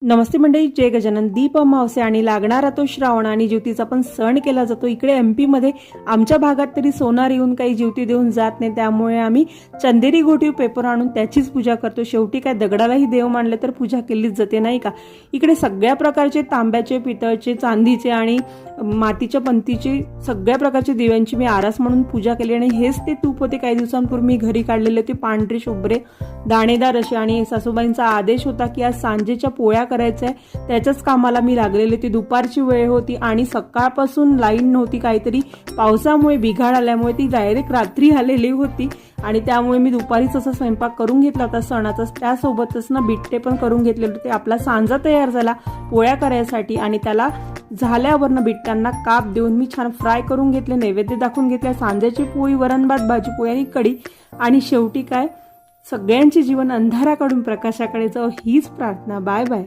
नमस्ते मंडळी, जय गजानन. दीप अमावस्या आणि लागणारा तो श्रावण आणि ज्योतीचा पण सण केला जातो. इकडे MP मध्ये आमच्या भागात तरी सोनार येऊन काही ज्योती देऊन जात नाही, त्यामुळे आम्ही चंदेरी घोटीव पेपर आणून त्याचीच पूजा करतो. शेवटी काय दगडालाही देव मानले तर पूजा केलीच जाते, नाही का. इकडे सगळ्या प्रकारचे तांब्याचे, पितळचे, चांदीचे आणि मातीच्या पंतीचे सगळ्या प्रकारचे दिव्यांची मी आरास म्हणून पूजा केली. आणि हेच ते तूप होते काही दिवसांपूर्वी मी घरी काढलेले होते, पांढरे शुभ्रे दाणेदार असे. आणि सासूबाईंचा आदेश होता की आज सांजेच्या पोळ्या करायचंय, त्याच्याच कामाला मी लागलेले. ती दुपारची वेळ होती आणि सकाळपासून लाईन नव्हती, काहीतरी पावसामुळे बिघाड आल्यामुळे ती डायरेक्ट रात्री आलेली होती. आणि त्यामुळे मी दुपारीच असा स्वयंपाक करून घेतला होता सणाचा. त्यासोबतच ना बिट्टे पण करून घेतलेले होते. आपला सांजा तयार झाला पोळ्या करायसाठी आणि त्याला झाल्यावर ना बिट्टांना काप देऊन मी छान फ्राय करून घेतले, नैवेद्य दाखवून घेतल्या. सांज्याची पोळी, वरण भात, भाजी पोळी आणि कढी. आणि शेवटी काय, सगळ्यांचे जीवन अंधाराकडून प्रकाशाकडे जावं हीच प्रार्थना. Bye bye.